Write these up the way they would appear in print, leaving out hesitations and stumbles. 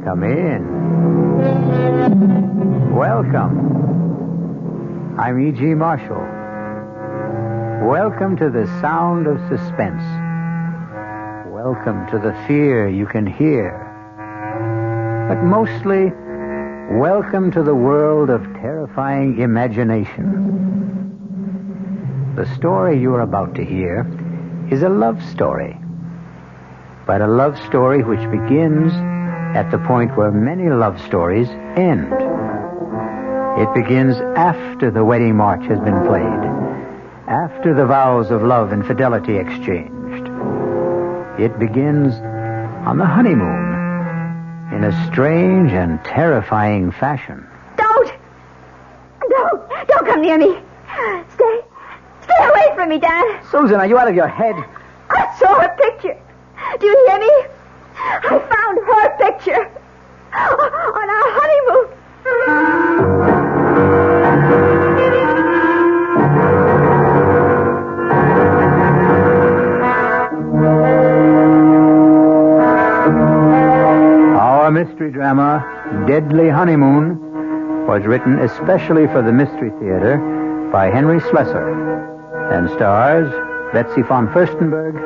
Come in. Welcome. I'm E.G. Marshall. Welcome to the sound of suspense. Welcome to the fear you can hear. But mostly, welcome to the world of terrifying imagination. The story you're about to hear is a love story. But a love story which begins at the point where many love stories end. It begins after the wedding march has been played, after the vows of love and fidelity exchanged. It begins on the honeymoon in a strange and terrifying fashion. Don't come near me. Stay away from me, Dan. Susan, are you out of your head? I saw her picture. Do you hear me? I found her picture on our honeymoon. Our mystery drama, Deadly Honeymoon, was written especially for the Mystery Theater by Henry Slessor and stars Betsy von Furstenberg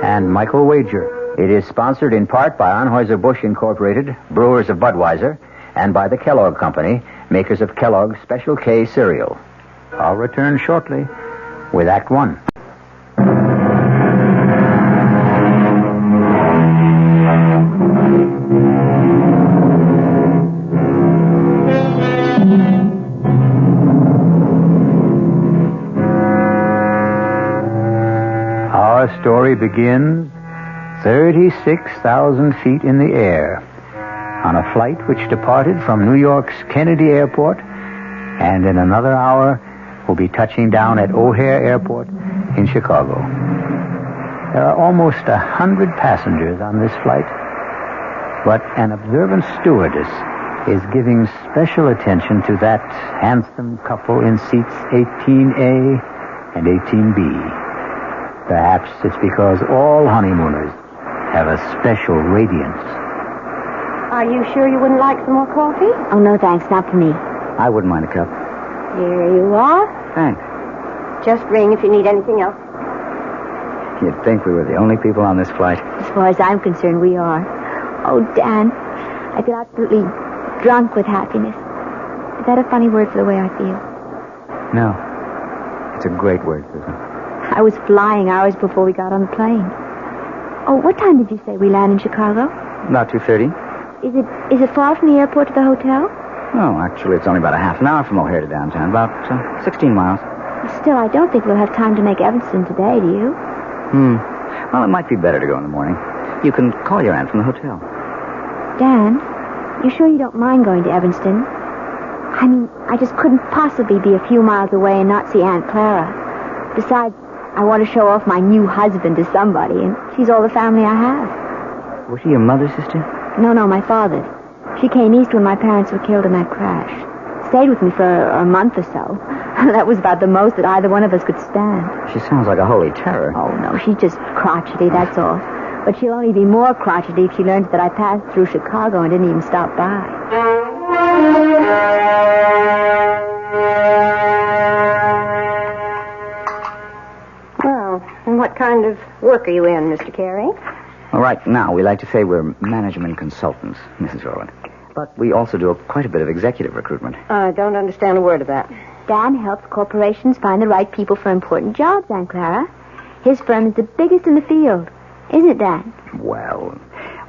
and Michael Wager. It is sponsored in part by Anheuser-Busch Incorporated, brewers of Budweiser, and by the Kellogg Company, makers of Kellogg's Special K cereal. I'll return shortly with Act One. Our story begins 36,000 feet in the air on a flight which departed from New York's Kennedy Airport and in another hour will be touching down at O'Hare Airport in Chicago. There are almost 100 passengers on this flight, but an observant stewardess is giving special attention to that handsome couple in seats 18A and 18B. Perhaps it's because all honeymooners have a special radiance. Are you sure you wouldn't like some more coffee? Oh, no, thanks. Not for me. I wouldn't mind a cup. Here you are. Thanks. Just ring if you need anything else. You'd think we were the only people on this flight. As far as I'm concerned, we are. Oh, Dan, I feel absolutely drunk with happiness. Is that a funny word for the way I feel? No. It's a great word, Susan. I was flying hours before we got on the plane. Oh, what time did you say we land in Chicago? About 2:30. Is it far from the airport to the hotel? No, actually, it's only about a half an hour from O'Hare to downtown. About 16 miles. Still, I don't think we'll have time to make Evanston today, do you? Well, it might be better to go in the morning. You can call your aunt from the hotel. Dan, you sure you don't mind going to Evanston? I mean, I just couldn't possibly be a few miles away and not see Aunt Clara. Besides, I want to show off my new husband to somebody, and she's all the family I have. Was she your mother's sister? No, my father's. She came east when my parents were killed in that crash. Stayed with me for a month or so. That was about the most that either one of us could stand. She sounds like a holy terror. Oh, no, she's just crotchety, that's all. But she'll only be more crotchety if she learns that I passed through Chicago and didn't even stop by. Well, and what kind of work are you in, Mr. Carey? Well, right now, we like to say we're management consultants, Mrs. Rowland. But we also do quite a bit of executive recruitment. I don't understand a word of that. Dan helps corporations find the right people for important jobs, Aunt Clara. His firm is the biggest in the field. Isn't it, Dan? Well,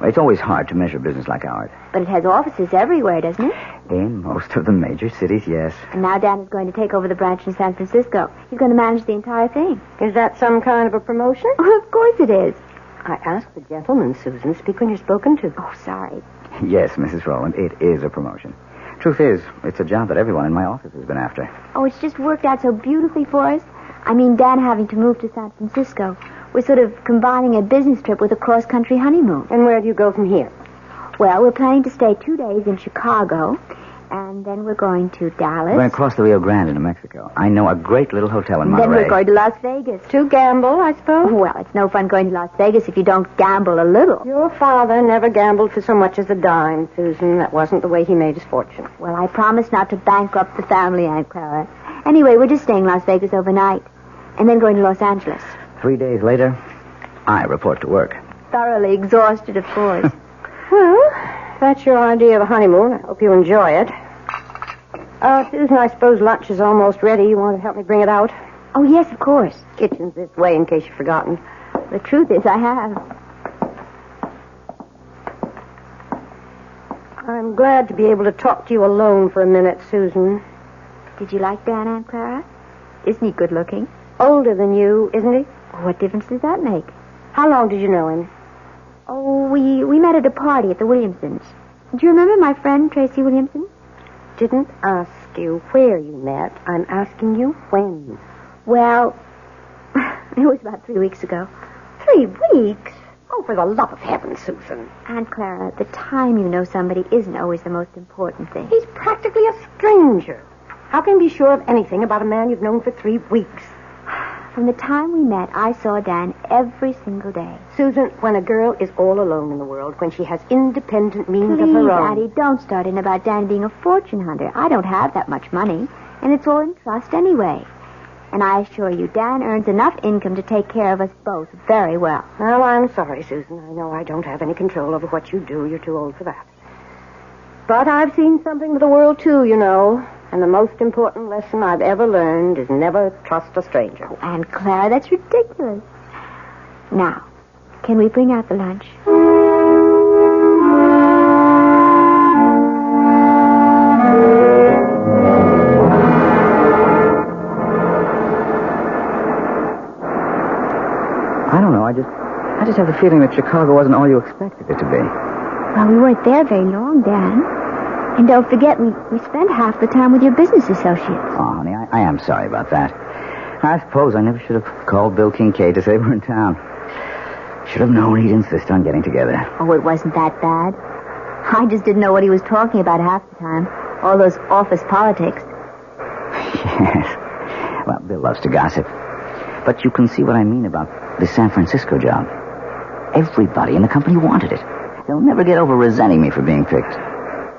it's always hard to measure business like ours. But it has offices everywhere, doesn't it? In most of the major cities, yes. And now Dan is going to take over the branch in San Francisco. He's going to manage the entire thing. Is that some kind of a promotion? Oh, of course it is. I asked the gentleman, Susan. Speak when you're spoken to. Oh, sorry. Yes, Mrs. Rowland, it is a promotion. Truth is, it's a job that everyone in my office has been after. Oh, it's just worked out so beautifully for us. I mean, Dan having to move to San Francisco. We're sort of combining a business trip with a cross-country honeymoon. And where do you go from here? Well, we're planning to stay 2 days in Chicago And then we're going to Dallas. We're going to cross the Rio Grande into Mexico. I know a great little hotel in Monterey. Then we're going to Las Vegas. To gamble, I suppose? Well, it's no fun going to Las Vegas if you don't gamble a little. Your father never gambled for so much as a dime, Susan. That wasn't the way he made his fortune. Well, I promised not to bankrupt the family, Aunt Clara. Anyway, we're just staying in Las Vegas overnight. And then going to Los Angeles. 3 days later, I report to work. Thoroughly exhausted, of course. Well, that's your idea of a honeymoon. I hope you enjoy it. Susan, I suppose lunch is almost ready. You want to help me bring it out? Oh, yes, of course. Kitchen's this way in case you've forgotten. The truth is, I have. I'm glad to be able to talk to you alone for a minute, Susan. Did you like Dan, Aunt Clara? Isn't he good looking? Older than you, isn't he? What difference does that make? How long did you know him? Oh, we met at a party at the Williamsons. Do you remember my friend, Tracy Williamson? Didn't ask you where you met. I'm asking you when. Well, it was about 3 weeks ago. 3 weeks? Oh, for the love of heaven, Susan. Aunt Clara, the time you know somebody isn't always the most important thing. He's practically a stranger. How can you be sure of anything about a man you've known for 3 weeks? From the time we met, I saw Dan every single day. Susan, when a girl is all alone in the world, when she has independent means Please, of her own... Addie, don't start in about Dan being a fortune hunter. I don't have that much money, and it's all in trust anyway. And I assure you, Dan earns enough income to take care of us both very well. Well, I'm sorry, Susan. I know I don't have any control over what you do. You're too old for that. But I've seen something of the world, too, you know. And the most important lesson I've ever learned is never trust a stranger. Oh, Aunt Clara, that's ridiculous. Now, can we bring out the lunch? I don't know. I just have the feeling that Chicago wasn't all you expected it to be. Well, we weren't there very long, Dan. And don't forget, we spent half the time with your business associates. Oh, honey, I am sorry about that. I suppose I never should have called Bill Kincaid to say we're in town. Should have known he'd insist on getting together. Oh, it wasn't that bad. I just didn't know what he was talking about half the time. All those office politics. Yes. Well, Bill loves to gossip. But you can see what I mean about the San Francisco job. Everybody in the company wanted it. They'll never get over resenting me for being picked.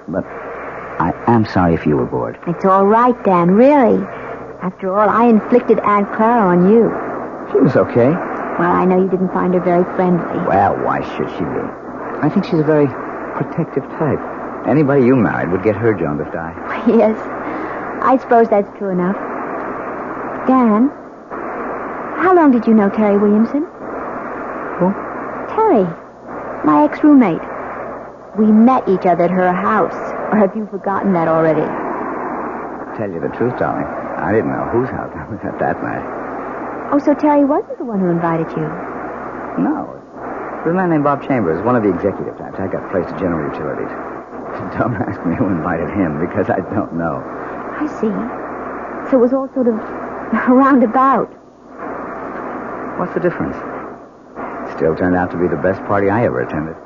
But I am sorry if you were bored. It's all right, Dan, really. After all, I inflicted Aunt Clara on you. She was okay. Well, I know you didn't find her very friendly. Well, why should she be? I think she's a very protective type. Anybody you married would get her jaundiced eye. Yes, I suppose that's true enough. Dan, how long did you know Terry Williamson? Who? Terry, my ex-roommate. We met each other at her house. Or have you forgotten that already? Tell you the truth, darling, I didn't know whose house I was at that night. Oh, so Terry wasn't the one who invited you? No. It was a man named Bob Chambers, one of the executive types. I got placed at General Utilities. Don't ask me who invited him, because I don't know. I see. So it was all sort of roundabout. What's the difference? Still turned out to be the best party I ever attended.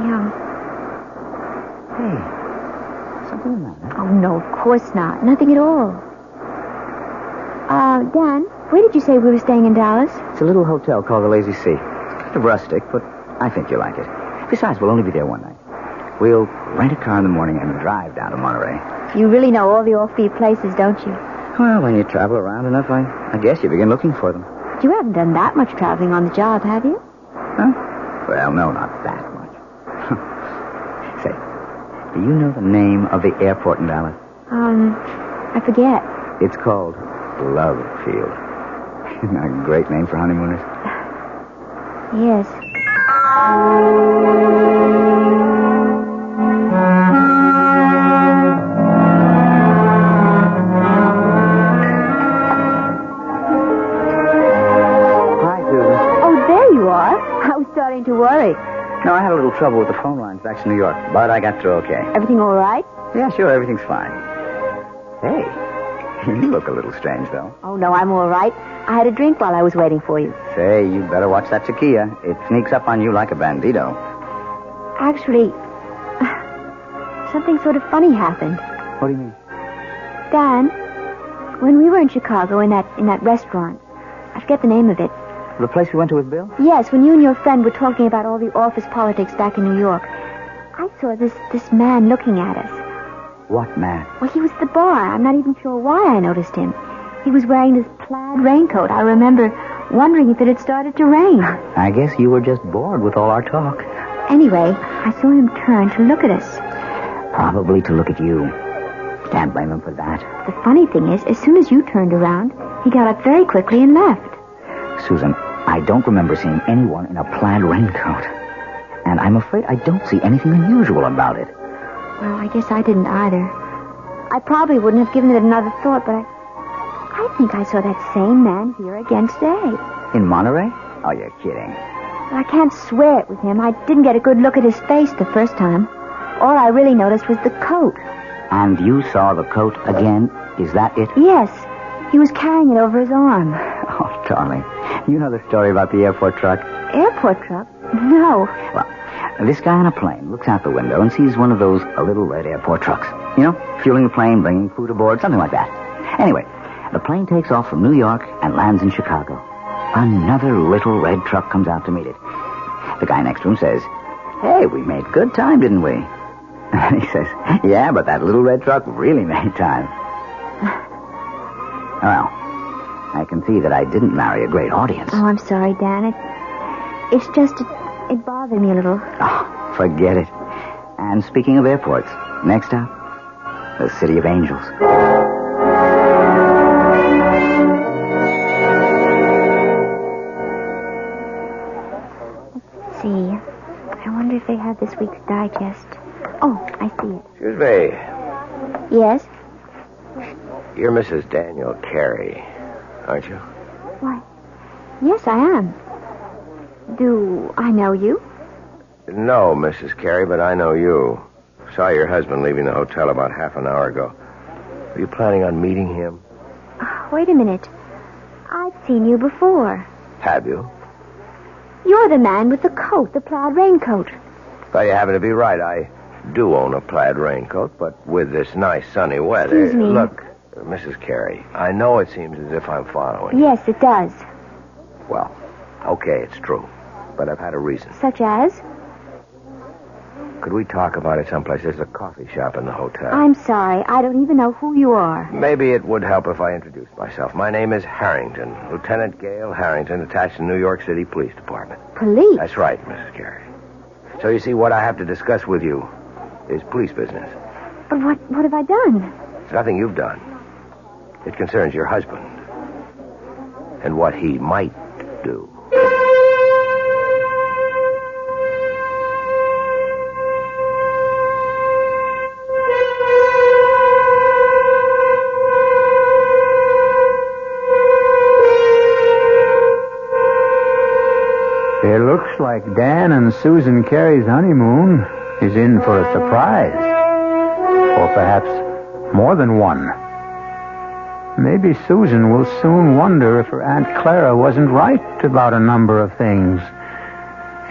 Yeah. Hey, something the matter? Oh, no, of course not. Nothing at all. Dan, where did you say we were staying in Dallas? It's a little hotel called the Lazy Sea. It's kind of rustic, but I think you'll like it. Besides, we'll only be there one night. We'll rent a car in the morning and drive down to Monterey. You really know all the offbeat places, don't you? Well, when you travel around enough, I guess you begin looking for them. You haven't done that much traveling on the job, have you? Huh? Well, no, not that much. Say, do you know the name of the airport in Dallas? I forget. It's called Love Field. Isn't that a great name for honeymooners? Yes. Hi, Susan. Oh, there you are. I was starting to worry. No, I had a little trouble with the phone lines back to New York, but I got through okay. Everything all right? Yeah, sure, everything's fine. Hey, you look a little strange, though. Oh, no, I'm all right. I had a drink while I was waiting for you. Say, you better watch that tequila. It sneaks up on you like a bandito. Actually, something sort of funny happened. What do you mean? Dan, when we were in Chicago in that restaurant, I forget the name of it. The place we went to with Bill? Yes, when you and your friend were talking about all the office politics back in New York, I saw this man looking at us. What man? Well, he was at the bar. I'm not even sure why I noticed him. He was wearing this plaid raincoat. I remember wondering if it had started to rain. I guess you were just bored with all our talk. Anyway, I saw him turn to look at us. Probably to look at you. Can't blame him for that. The funny thing is, as soon as you turned around, he got up very quickly and left. Susan, I don't remember seeing anyone in a plaid raincoat. And I'm afraid I don't see anything unusual about it. Well, I guess I didn't either. I probably wouldn't have given it another thought, but I think I saw that same man here again today. In Monterey? Oh, you're kidding. I can't swear it was him. I didn't get a good look at his face the first time. All I really noticed was the coat. And you saw the coat again? Is that it? Yes. He was carrying it over his arm. Oh, darling. You know the story about the airport truck? Airport truck? No. Well, this guy on a plane looks out the window and sees one of those little red airport trucks. You know, fueling the plane, bringing food aboard, something like that. Anyway, the plane takes off from New York and lands in Chicago. Another little red truck comes out to meet it. The guy next to him says, "Hey, we made good time, didn't we?" And he says, "Yeah, but that little red truck really made time." Well, I can see that I didn't marry a great audience. Oh, I'm sorry, Dan. It's just, it bothered me a little. Oh, forget it. And speaking of airports, next stop, the City of Angels. Let's see. I wonder if they have this week's digest. Oh, I see it. Excuse me. Yes? You're Mrs. Daniel Carey, aren't you? Why, yes, I am. Do I know you? No, Mrs. Carey, but I know you. Saw your husband leaving the hotel about half an hour ago. Are you planning on meeting him? Wait a minute. I've seen you before. Have you? You're the man with the coat, the plaid raincoat. Well, you happen to be right. I do own a plaid raincoat, but with this nice sunny weather... Excuse me. Look, Mrs. Carey, I know it seems as if I'm following you. Yes, it does. Well, okay, it's true. But I've had a reason. Such as? Could we talk about it someplace? There's a coffee shop in the hotel. I'm sorry. I don't even know who you are. Maybe it would help if I introduced myself. My name is Harrington, Lieutenant Gale Harrington, attached to New York City Police Department. Police? That's right, Mrs. Carey. So you see, what I have to discuss with you is police business. But what have I done? It's nothing you've done. It concerns your husband and what he might do. It looks like Dan and Susan Carey's honeymoon is in for a surprise. Or perhaps more than one. Maybe Susan will soon wonder if her Aunt Clara wasn't right about a number of things,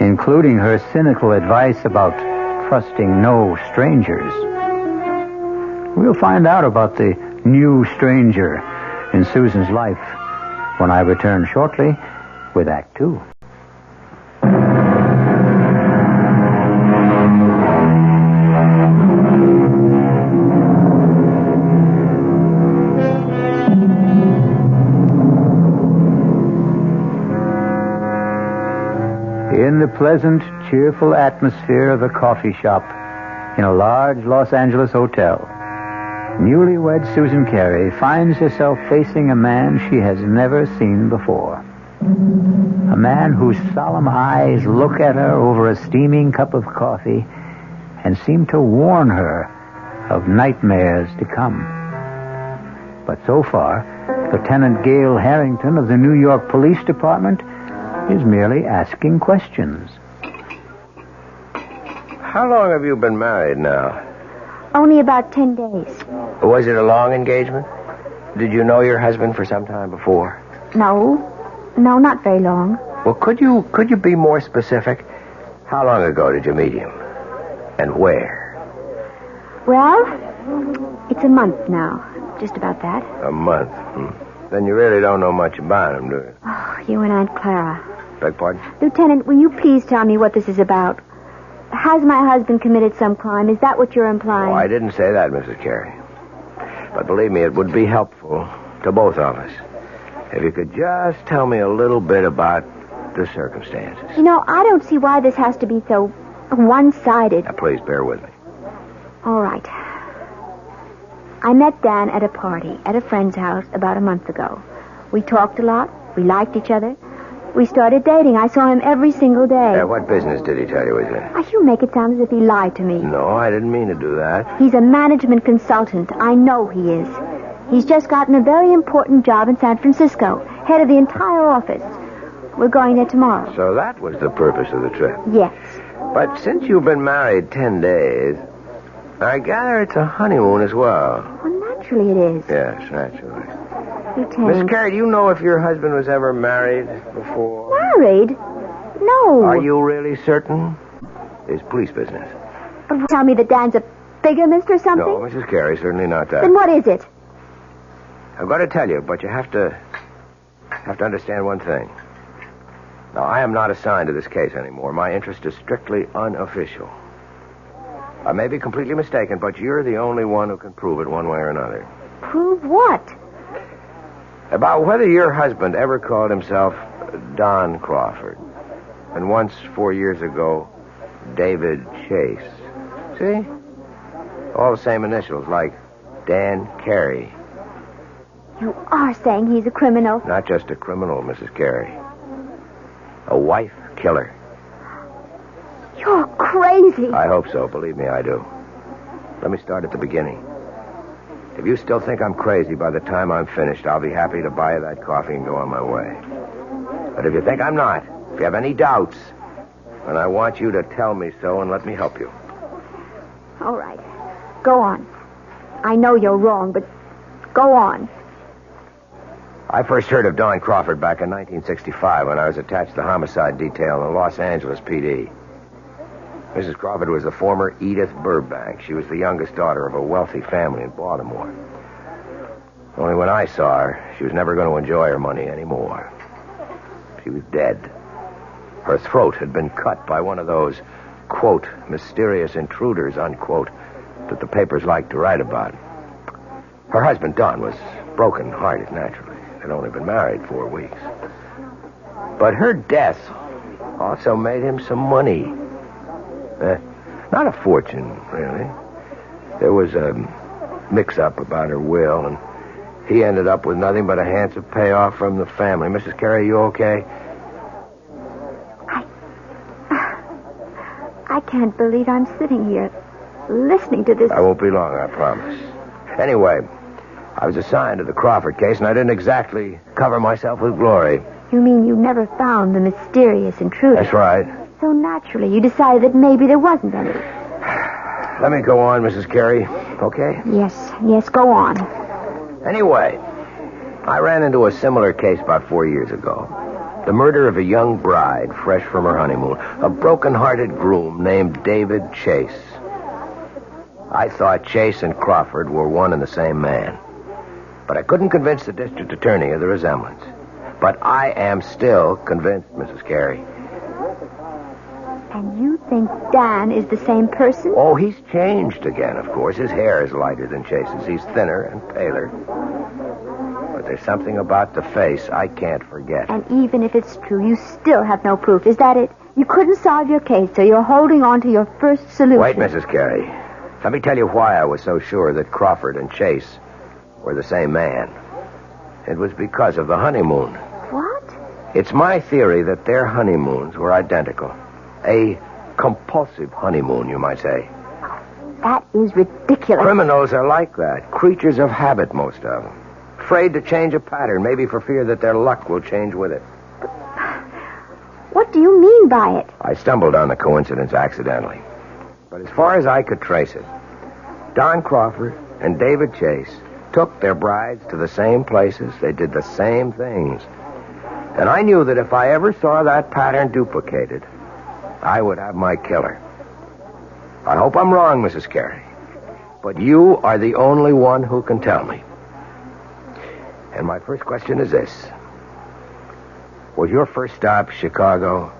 including her cynical advice about trusting no strangers. We'll find out about the new stranger in Susan's life when I return shortly with Act Two. In the pleasant, cheerful atmosphere of a coffee shop in a large Los Angeles hotel, newlywed Susan Carey finds herself facing a man she has never seen before. A man whose solemn eyes look at her over a steaming cup of coffee and seem to warn her of nightmares to come. But so far, Lieutenant Gale Harrington of the New York Police Department is merely asking questions. How long have you been married now? Only about 10 days. Was it a long engagement? Did you know your husband for some time before? No, not very long. Well, could you be more specific? How long ago did you meet him? And where? Well, it's a month now. Just about that. A month? Then you really don't know much about him, do you? Oh, you and Aunt Clara. Beg pardon? Lieutenant, will you please tell me what this is about? Has my husband committed some crime? Is that what you're implying? Oh, I didn't say that, Mrs. Carey. But believe me, it would be helpful to both of us if you could just tell me a little bit about the circumstances. You know, I don't see why this has to be so one-sided. Now, please bear with me. All right. I met Dan at a party at a friend's house about a month ago. We talked a lot. We liked each other. We started dating. I saw him every single day. What business did he tell you he's in? You make it sound as if he lied to me. No, I didn't mean to do that. He's a management consultant. I know he is. He's just gotten a very important job in San Francisco, head of the entire office. We're going there tomorrow. So that was the purpose of the trip. Yes. But since you've been married 10 days, I gather it's a honeymoon as well. Well, naturally it is. Yes, naturally. Lieutenant. Miss Carey, do you know if your husband was ever married before? Married? No. Are you really certain? It's police business. Tell me that Dan's a bigamist or something? No, Mrs. Carey, certainly not that. Then what is it? I'm going to tell you, but you have to understand one thing. Now, I am not assigned to this case anymore. My interest is strictly unofficial. I may be completely mistaken, but you're the only one who can prove it one way or another. Prove what? About whether your husband ever called himself Don Crawford. And once, 4 years ago, David Chase. See? All the same initials, like Dan Carey. You are saying he's a criminal? Not just a criminal, Mrs. Carey. A wife killer. You're crazy. I hope so. Believe me, I do. Let me start at the beginning. If you still think I'm crazy by the time I'm finished, I'll be happy to buy you that coffee and go on my way. But if you think I'm not, if you have any doubts, then I want you to tell me so and let me help you. All right. Go on. I know you're wrong, but go on. I first heard of Don Crawford back in 1965 when I was attached to the homicide detail in the Los Angeles PD. Mrs. Crawford was the former Edith Burbank. She was the youngest daughter of a wealthy family in Baltimore. Only when I saw her, she was never going to enjoy her money anymore. She was dead. Her throat had been cut by one of those, quote, mysterious intruders, unquote, that the papers like to write about. Her husband, Don, was broken-hearted, naturally. They'd only been married 4 weeks. But her death also made him some money. Not a fortune, really. There was a mix-up about her will, and he ended up with nothing but a handsome payoff from the family. Mrs. Carey, you okay? I can't believe I'm sitting here listening to this. I won't be long, I promise. Anyway, I was assigned to the Crawford case, and I didn't exactly cover myself with glory. You mean you never found the mysterious intruder? That's right. So naturally, you decided that maybe there wasn't any. Let me go on, Mrs. Carey, okay? Yes, go on. Anyway, I ran into a similar case about 4 years ago. The murder of a young bride, fresh from her honeymoon. A broken-hearted groom named David Chase. I thought Chase and Crawford were one and the same man. But I couldn't convince the district attorney of the resemblance. But I am still convinced, Mrs. Carey. And you think Dan is the same person? Oh, he's changed again, of course. His hair is lighter than Chase's. He's thinner and paler. But there's something about the face I can't forget. And even if it's true, you still have no proof. Is that it? You couldn't solve your case, so you're holding on to your first solution. Wait, Mrs. Carey. Let me tell you why I was so sure that Crawford and Chase were the same man. It was because of the honeymoon. What? It's my theory that their honeymoons were identical. A compulsive honeymoon, you might say. That is ridiculous. Criminals are like that. Creatures of habit, most of them. Afraid to change a pattern, maybe for fear that their luck will change with it. What do you mean by it? I stumbled on the coincidence accidentally. But as far as I could trace it, Don Crawford and David Chase took their brides to the same places. They did the same things. And I knew that if I ever saw that pattern duplicated, I would have my killer. I hope I'm wrong, Mrs. Carey. But you are the only one who can tell me. And my first question is this. Was your first stop Chicago?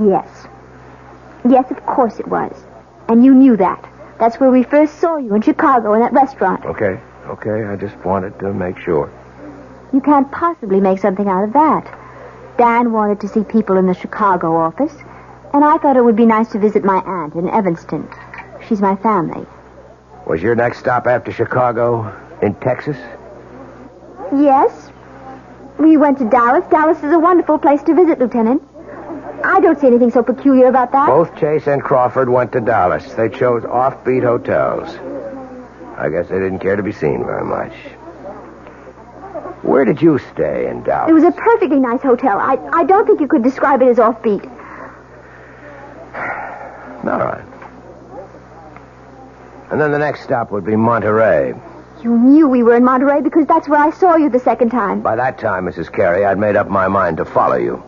Yes. Yes, of course it was. And you knew that. That's where we first saw you, in Chicago, in that restaurant. Okay, I just wanted to make sure. You can't possibly make something out of that. Dan wanted to see people in the Chicago office, and I thought it would be nice to visit my aunt in Evanston. She's my family. Was your next stop after Chicago in Texas? Yes. We went to Dallas. Dallas is a wonderful place to visit, Lieutenant. I don't see anything so peculiar about that. Both Chase and Crawford went to Dallas. They chose offbeat hotels. I guess they didn't care to be seen very much. Where did you stay in Dallas? It was a perfectly nice hotel. I don't think you could describe it as offbeat. All right. And then the next stop would be Monterey. You knew we were in Monterey because that's where I saw you the second time. By that time, Mrs. Carey, I'd made up my mind to follow you.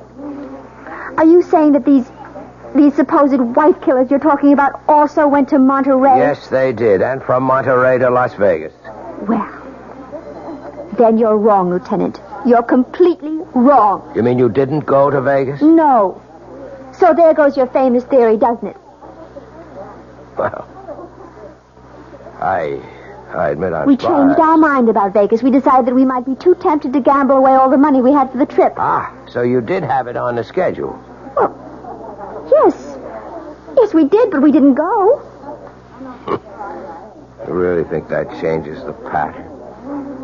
Are you saying that these supposed wife killers you're talking about also went to Monterey? Yes, they did. And from Monterey to Las Vegas. Well, then you're wrong, Lieutenant. You're completely wrong. You mean you didn't go to Vegas? No. So there goes your famous theory, doesn't it? Well, I admit I'm We changed our mind about Vegas. We decided that we might be too tempted to gamble away all the money we had for the trip. Ah, so you did have it on the schedule. Well, yes. Yes, we did, but we didn't go. You really think that changes the pattern?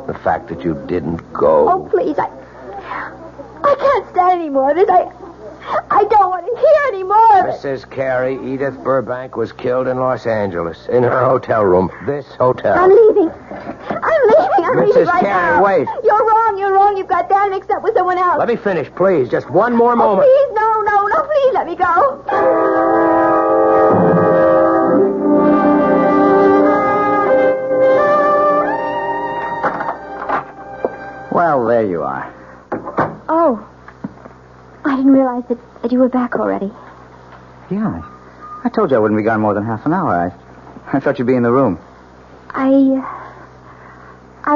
The fact that you didn't go? Oh, please, I can't stand any more of this. I don't want to hear any more of it. Mrs. Carey, Edith Burbank was killed in Los Angeles, in her hotel room. This hotel. I'm leaving. I'm leaving Mrs. right Carey, now. wait. You're wrong. You've got Dan mixed up with someone else. Let me finish, please. Just one more moment. Please, no, please let me go. Well, there you are. Oh. I didn't realize that you were back already. Yeah, I told you I wouldn't be gone more than half an hour. I thought you'd be in the room. I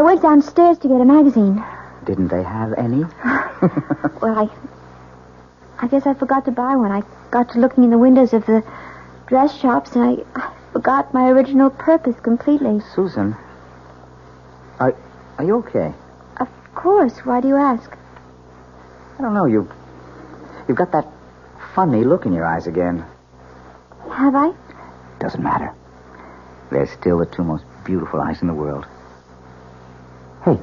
went downstairs to get a magazine. Didn't they have any? Well, I guess I forgot to buy one. I got to looking in the windows of the dress shops, and I forgot my original purpose completely. Susan, are you okay? Of course. Why do you ask? I don't know. You've got that funny look in your eyes again. Have I? Doesn't matter. They're still the two most beautiful eyes in the world. Hey,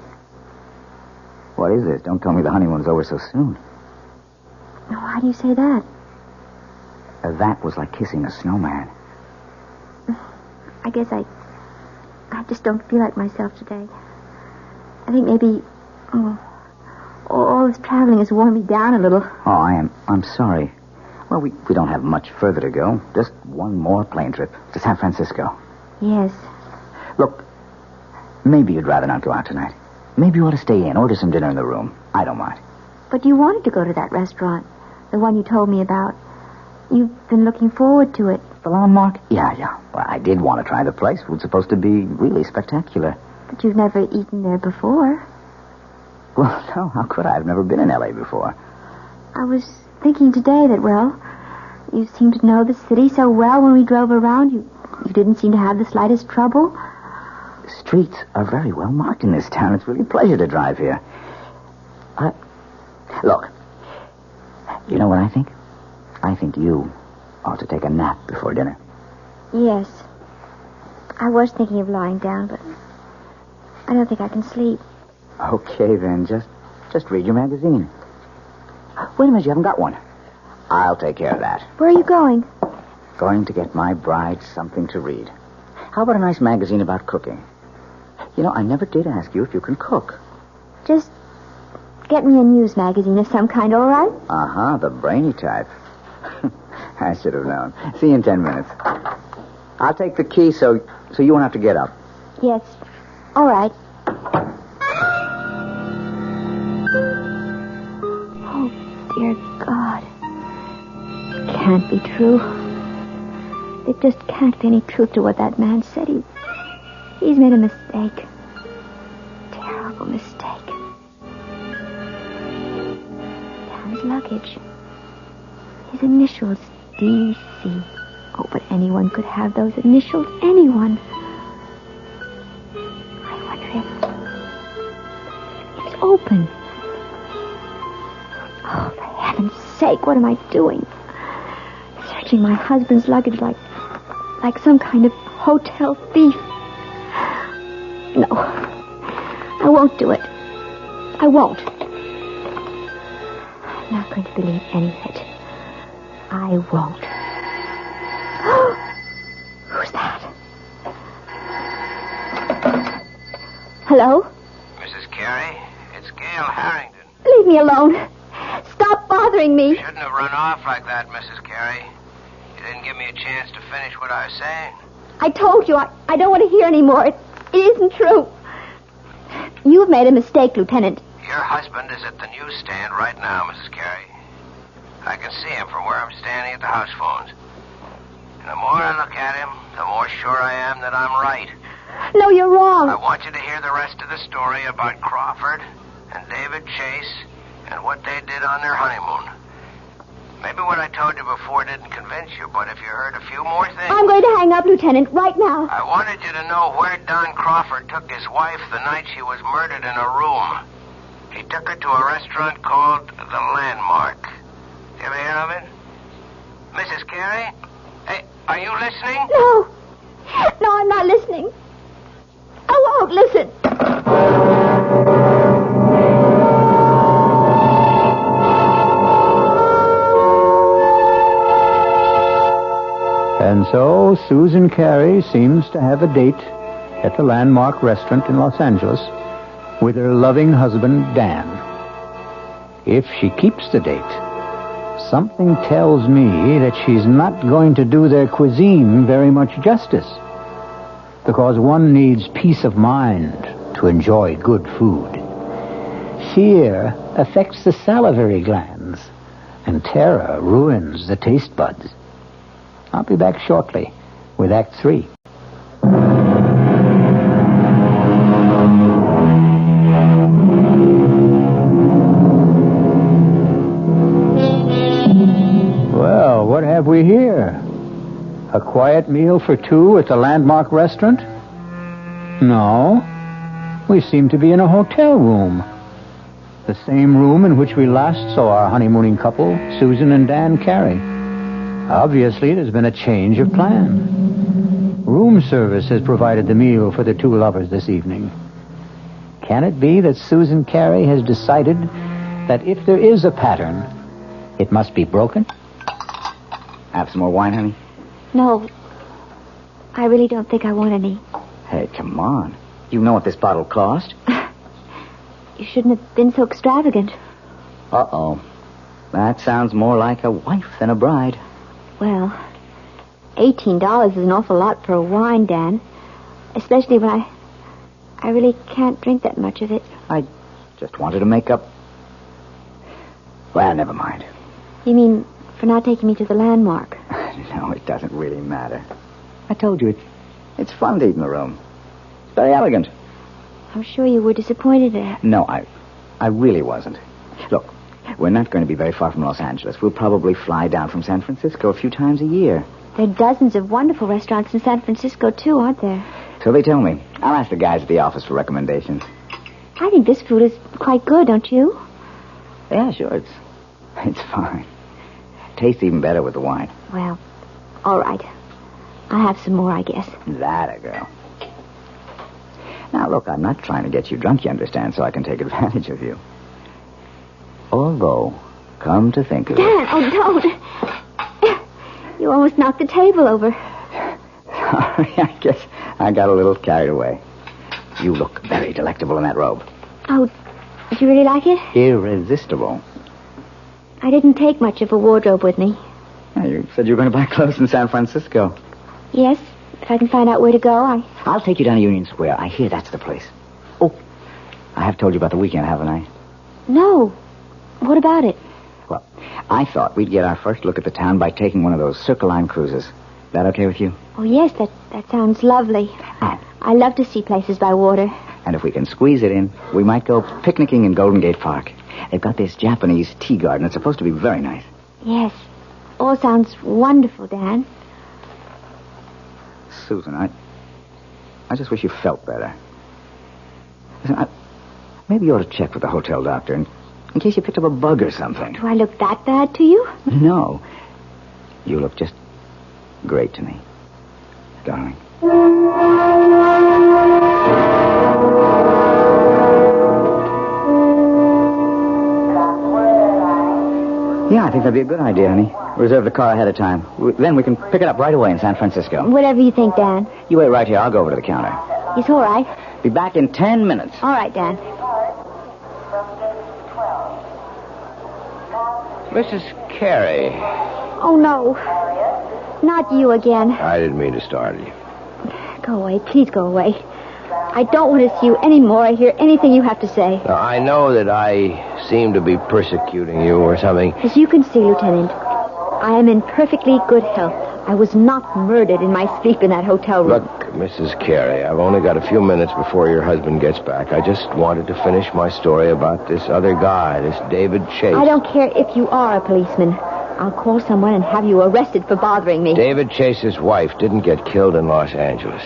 what is this? Don't tell me the honeymoon's over so soon. Why do you say that? That was like kissing a snowman. I guess I just don't feel like myself today. I think maybe, all this traveling has worn me down a little. Oh, I'm sorry. Well, we don't have much further to go. Just one more plane trip to San Francisco. Yes. Look, maybe you'd rather not go out tonight. Maybe you ought to stay in, order some dinner in the room. I don't mind. But you wanted to go to that restaurant, the one you told me about. You've been looking forward to it. The Landmark? Yeah. Well, I did want to try the place. It was supposed to be really spectacular. But you've never eaten there before. Well, no, how could I? I've never been in L.A. before. I was thinking today that, well, you seemed to know the city so well when we drove around. You didn't seem to have the slightest trouble. The streets are very well marked in this town. It's really a pleasure to drive here. Look, you know what I think? I think you ought to take a nap before dinner. Yes. I was thinking of lying down, but I don't think I can sleep. Okay, then. Just read your magazine. Wait a minute, you haven't got one. I'll take care of that. Where are you going? Going to get my bride something to read. How about a nice magazine about cooking? You know, I never did ask you if you can cook. Just get me a news magazine of some kind, all right? Uh-huh, the brainy type. I should have known. See you in 10 minutes. I'll take the key so you won't have to get up. Yes. All right. Oh, dear God. It can't be true. There just can't be any truth to what that man said. He's made a mistake. Terrible mistake. Dan's luggage. His initials, D.C. Oh, but anyone could have those initials. Anyone. I wonder if... It's open. Oh, for heaven's sake, what am I doing? Searching my husband's luggage like some kind of hotel thief. No, I won't do it. I won't. I'm not going to believe any of it. I won't. Who's that? Hello? Mrs. Carey, it's Gail Harrington. Leave me alone. Stop bothering me. You shouldn't have run off like that, Mrs. Carey. You didn't give me a chance to finish what I was saying. I told you, I don't want to hear any more. It isn't true. You've made a mistake, Lieutenant. Your husband is at the newsstand right now, Mrs. Carey. I can see him from where I'm standing at the house phones. And the more I look at him, the more sure I am that I'm right. No, you're wrong. I want you to hear the rest of the story about Crawford and David Chase and what they did on their honeymoon. Maybe what I told you before didn't convince you, but if you heard a few more things... I'm going to hang up, Lieutenant, right now. I wanted you to know where Don Crawford took his wife the night she was murdered in a room. He took her to a restaurant called The Landmark. You ever hear of it? Mrs. Carey? Hey, are you listening? No. No, I'm not listening. I won't listen. And so Susan Carey seems to have a date at the Landmark restaurant in Los Angeles with her loving husband, Dan. If she keeps the date, something tells me that she's not going to do their cuisine very much justice. Because one needs peace of mind to enjoy good food. Fear affects the salivary glands, and terror ruins the taste buds. I'll be back shortly with Act 3. Well, what have we here? A quiet meal for two at the Landmark restaurant? No. We seem to be in a hotel room. The same room in which we last saw our honeymooning couple, Susan and Dan Carey. Obviously, there's been a change of plan. Room service has provided the meal for the two lovers this evening. Can it be that Susan Carey has decided that if there is a pattern, it must be broken? Have some more wine, honey? No. I really don't think I want any. Hey, come on. You know what this bottle cost? You shouldn't have been so extravagant. Uh-oh. That sounds more like a wife than a bride. Well, $18 is an awful lot for a wine, Dan. Especially when I really can't drink that much of it. I just wanted to make up... Well, never mind. You mean for not taking me to the Landmark? No, it doesn't really matter. I told you, it's fun to eat in the room. It's very elegant. I'm sure you were disappointed at... No, I really wasn't. Look, we're not going to be very far from Los Angeles. We'll probably fly down from San Francisco a few times a year. There are dozens of wonderful restaurants in San Francisco, too, aren't there? So they tell me. I'll ask the guys at the office for recommendations. I think this food is quite good, don't you? Yeah, sure, it's fine. Tastes even better with the wine. Well, all right. I'll have some more, I guess. That a girl. Now, look, I'm not trying to get you drunk, you understand, so I can take advantage of you. Although, come to think of it... Dan, oh, don't. You almost knocked the table over. Sorry, I guess I got a little carried away. You look very delectable in that robe. Oh, did you really like it? Irresistible. I didn't take much of a wardrobe with me. Yeah, you said you were going to buy clothes in San Francisco. Yes, if I can find out where to go, I'll take you down to Union Square. I hear that's the place. Oh, I have told you about the weekend, haven't I? No. What about it? Well, I thought we'd get our first look at the town by taking one of those Circle Line cruises. That okay with you? Oh, yes, that sounds lovely. I love to see places by water. And if we can squeeze it in, we might go picnicking in Golden Gate Park. They've got this Japanese tea garden. It's supposed to be very nice. Yes. All sounds wonderful, Dan. Susan, I just wish you felt better. Listen, maybe you ought to check with the hotel doctor in case you picked up a bug or something. Do I look that bad to you? No. You look just great to me, darling. Yeah, I think that'd be a good idea, honey. Reserve the car ahead of time. Then we can pick it up right away in San Francisco. Whatever you think, Dan. You wait right here. I'll go over to the counter. It's all right. Be back in 10 minutes. All right, Dan. Mrs. Carey. Oh, no. Not you again. I didn't mean to startle you. Go away. Please go away. I don't want to see you anymore or hear anything you have to say. Now, I know that I seem to be persecuting you or something. As you can see, Lieutenant, I am in perfectly good health. I was not murdered in my sleep in that hotel room. Look, Mrs. Carey, I've only got a few minutes before your husband gets back. I just wanted to finish my story about this other guy, this David Chase. I don't care if you are a policeman. I'll call someone and have you arrested for bothering me. David Chase's wife didn't get killed in Los Angeles.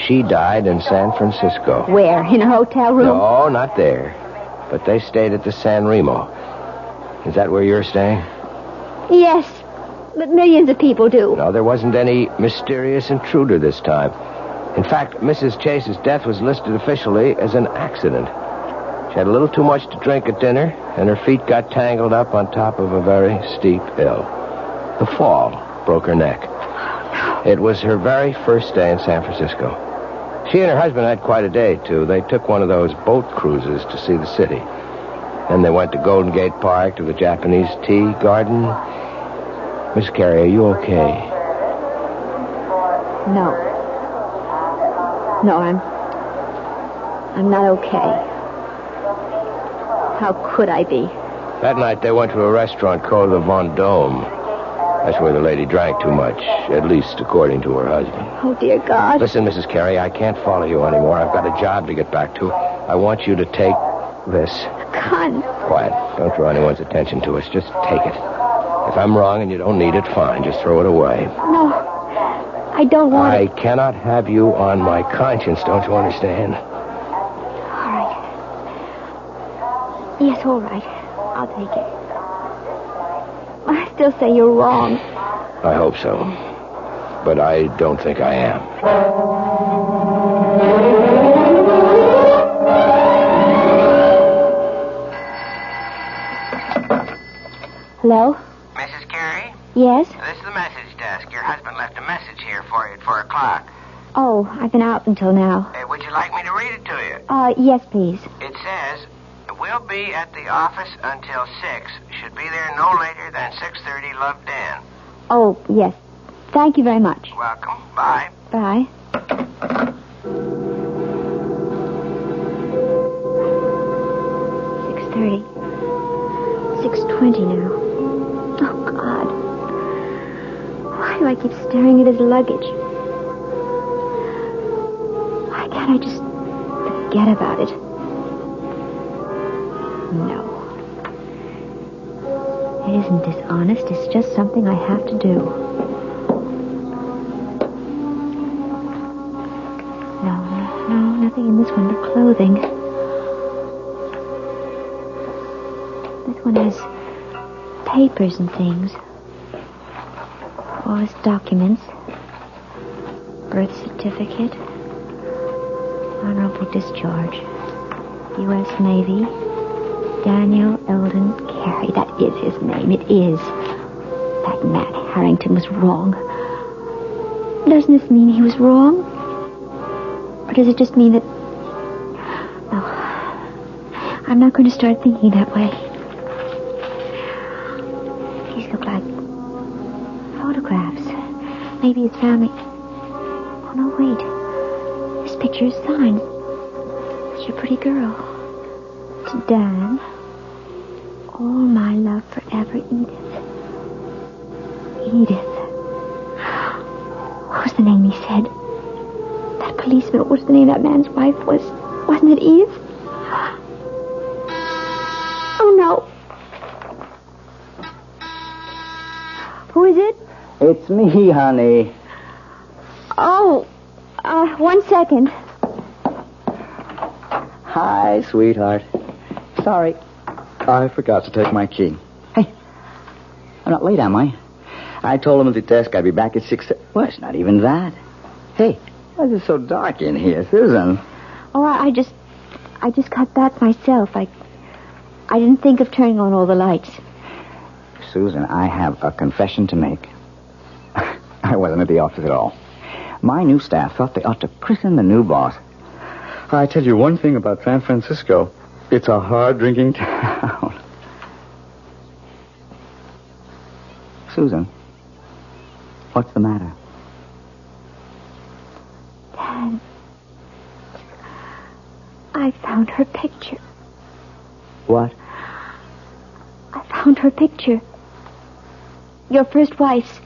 She died in San Francisco. Where? In a hotel room? No, not there. But they stayed at the San Remo. Is that where you're staying? Yes, but millions of people do. No, there wasn't any mysterious intruder this time. In fact, Mrs. Chase's death was listed officially as an accident. She had a little too much to drink at dinner, and her feet got tangled up on top of a very steep hill. The fall broke her neck. It was her very first day in San Francisco. She and her husband had quite a day, too. They took one of those boat cruises to see the city. Then they went to Golden Gate Park, to the Japanese tea garden. Miss Carey, are you okay? No. No, I'm not okay. How could I be? That night they went to a restaurant called the Vendome. That's where the lady drank too much, at least according to her husband. Oh, dear God. Listen, Mrs. Carey, I can't follow you anymore. I've got a job to get back to. I want you to take this. Gun. Quiet. Don't draw anyone's attention to us. Just take it. If I'm wrong and you don't need it, fine. Just throw it away. No. I don't want I it. cannot have you on my conscience, don't you understand? All right. Yes, all right. I'll take it. I still say you're wrong. I hope so. But I don't think I am. Hello? Mrs. Carey? Yes? This is the message desk. Your husband left a message here for you at 4 o'clock. Oh, I've been out until now. Would you like me to read it to you? Yes, please. It says, we'll be at the office until 6. Should be there no later than 6:30. Love, Dan. Oh, yes. Thank you very much. Welcome. Bye. Bye. $6:30. 6:20 now. Oh, God. Why do I keep staring at his luggage? Why can't I just forget about it? No. It isn't dishonest. It's just something I have to do. No, nothing in this one but clothing. This one has papers and things. All his documents. Birth certificate. Honorable discharge. U.S. Navy. Daniel Eldon Carey. That is his name. It is. That Matt Harrington was wrong. Doesn't this mean he was wrong? Or does it just mean that... No. I'm not going to start thinking that way. These look like photographs. Maybe it's family. Oh, no, wait. This picture is signed. Such a pretty girl. To Dan. All my love forever, Edith. Edith. What was the name he said? That policeman, what was the name that man's wife was? Wasn't it Edith? Oh, no. Who is it? It's me, honey. Oh, 1 second. Hi, sweetheart. Sorry. I forgot to take my key. Hey, I'm not late, am I? I told him at the desk I'd be back at 6. Well, it's not even that. Hey, why is it so dark in here, Susan? Oh, I just got back myself. I didn't think of turning on all the lights. Susan, I have a confession to make. I wasn't at the office at all. My new staff thought they ought to prison the new boss. I tell you one thing about San Francisco. It's a hard-drinking town. Susan, what's the matter? Dad, I found her picture. What? I found her picture. Your first wife's.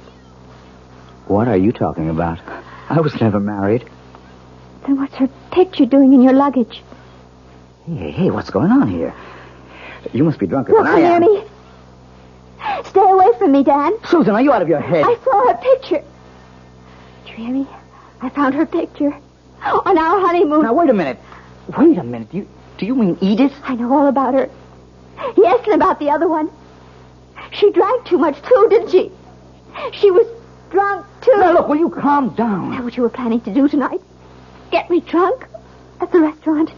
What are you talking about? I was never married. Then what's her picture doing in your luggage? Hey, what's going on here? You must be drunker Look than I near am. me. Stay away from me, Dan. Susan, are you out of your head? I saw her picture. Do you hear me? I found her picture. On our honeymoon. Now, wait a minute. Do you mean Edith? I know all about her. Yes, and about the other one. She drank too much, too, didn't she? She was drunk, too. Now, look, will you calm down? Is that what you were planning to do tonight? Get me drunk? At the restaurant?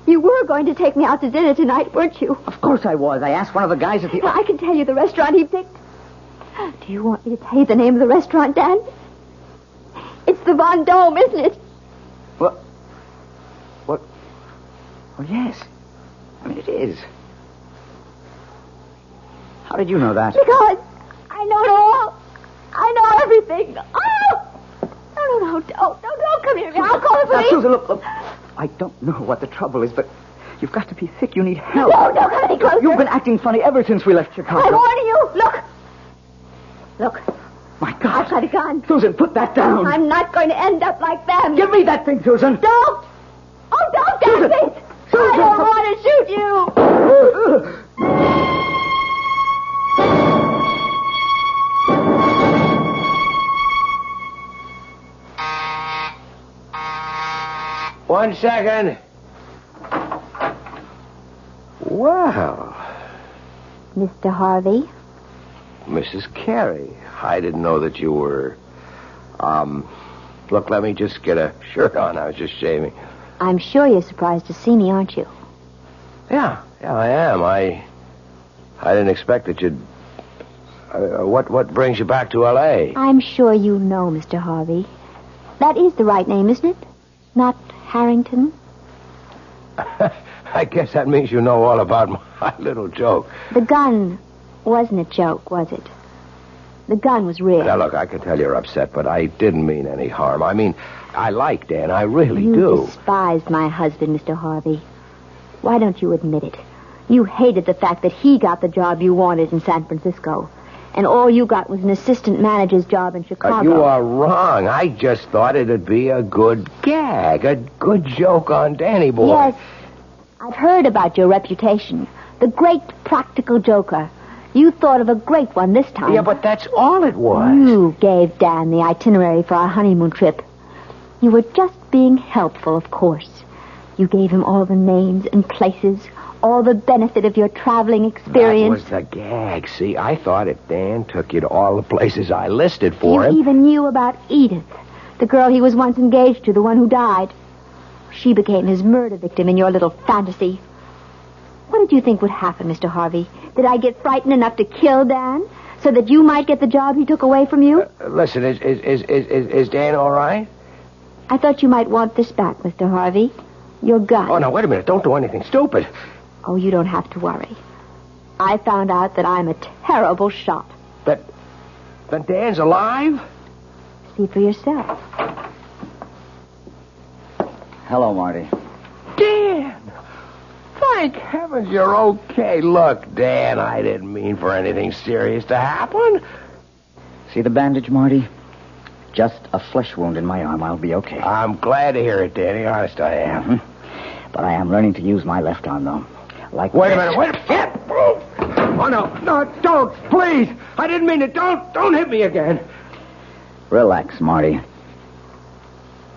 You were going to take me out to dinner tonight, weren't you? Of course I was. I asked one of the guys at the... I can tell you the restaurant he picked. Do you want me to tell you the name of the restaurant, Dan? It's the Von Dome, isn't it? What? Oh, yes. I mean, it is. How did you know that? Because I know it all. I know everything. Oh! No, don't come here. I'll call the police. Now, Susan, look. I don't know what the trouble is, but you've got to be sick. You need help. No, don't come any closer. You've been acting funny ever since we left Chicago. I'm warning you. Look. My God. I've got a gun. Susan, put that down. I'm not going to end up like them. Give me that thing, Susan. Don't. Oh, don't, Susan. please. Susan. I don't want to shoot you. One second. Wow. Mr. Harvey? Mrs. Carey, I didn't know that you were... Look, let me just get a shirt on. I was just shaving. I'm sure you're surprised to see me, aren't you? Yeah, I am. I didn't expect that you'd... what brings you back to L.A.? I'm sure you know, Mr. Harvey. That is the right name, isn't it? Not Harrington? I guess that means you know all about my little joke. The gun wasn't a joke, was it? The gun was real. Now, look, I can tell you're upset, but I didn't mean any harm. I mean, I like Dan. I really You do. despised my husband, Mr. Harvey. Why don't you admit it? You hated the fact that he got the job you wanted in San Francisco. And all you got was an assistant manager's job in Chicago. You are wrong. I just thought it'd be a good gag, a good joke on Danny boy. Yes. I've heard about your reputation. The great practical joker. You thought of a great one this time. Yeah, but that's all it was. You gave Dan the itinerary for our honeymoon trip. You were just being helpful, of course. You gave him all the names and places, all the benefit of your traveling experience. That was the gag. See, I thought if Dan took you to all the places I listed for him... You even knew about Edith, the girl he was once engaged to, the one who died. She became his murder victim in your little fantasy. What did you think would happen, Mr. Harvey? Did I get frightened enough to kill Dan so that you might get the job he took away from you? Listen, is Dan all right? I thought you might want this back, Mr. Harvey. Your gun. Oh, now, wait a minute. Don't do anything stupid. Oh, you don't have to worry. I found out that I'm a terrible shot. Then Dan's alive? See for yourself. Hello, Marty. Dan! Thank heavens you're okay. Look, Dan, I didn't mean for anything serious to happen. See the bandage, Marty? Just a flesh wound in my arm. I'll be okay. I'm glad to hear it, Danny. Honest, I am. Mm-hmm. But I am learning to use my left arm, though. Like Wait a this. minute. Wait a minute. Oh, no, don't. Please. I didn't mean it. Don't hit me again. Relax, Marty.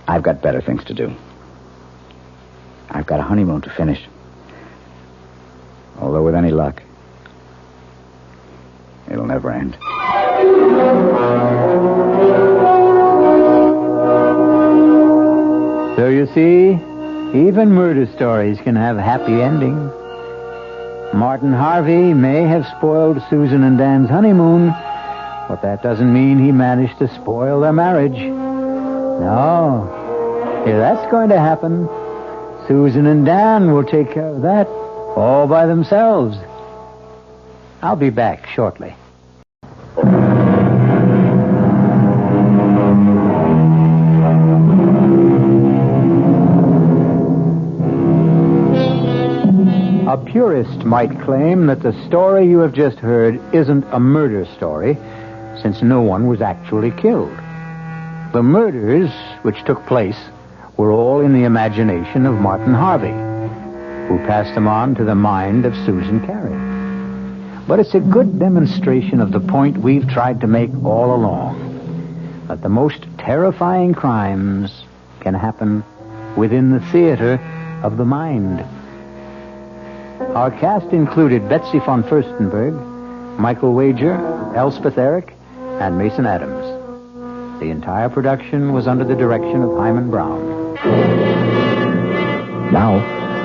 I've got better things to do. I've got a honeymoon to finish. Although with any luck, it'll never end. So you see, even murder stories can have happy endings. Martin Harvey may have spoiled Susan and Dan's honeymoon, but that doesn't mean he managed to spoil their marriage. No. If that's going to happen, Susan and Dan will take care of that all by themselves. I'll be back shortly. A purist might claim that the story you have just heard isn't a murder story, since no one was actually killed. The murders which took place were all in the imagination of Martin Harvey, who passed them on to the mind of Susan Carey. But it's a good demonstration of the point we've tried to make all along, that the most terrifying crimes can happen within the theater of the mind. Our cast included Betsy von Furstenberg, Michael Wager, Elspeth Eric, and Mason Adams. The entire production was under the direction of Hyman Brown. Now,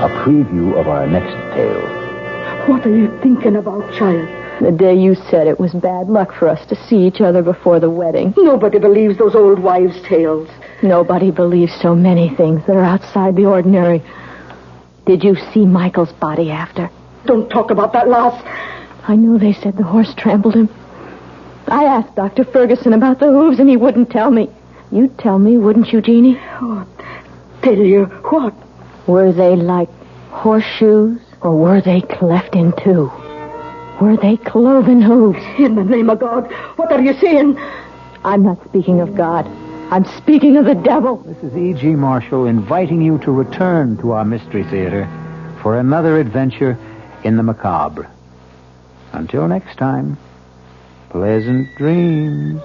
a preview of our next tale. What are you thinking about, child? The day you said it was bad luck for us to see each other before the wedding. Nobody believes those old wives' tales. Nobody believes so many things that are outside the ordinary. Did you see Michael's body after? Don't talk about that, lass. I knew they said the horse trampled him. I asked Dr. Ferguson about the hooves, and he wouldn't tell me. You'd tell me, wouldn't you, Jeannie? Oh, tell you what? Were they like horseshoes, or were they cleft in two? Were they cloven hooves? In the name of God, what are you saying? I'm not speaking of God. I'm speaking of the devil. This is E.G. Marshall inviting you to return to our Mystery Theater for another adventure in the macabre. Until next time, pleasant dreams.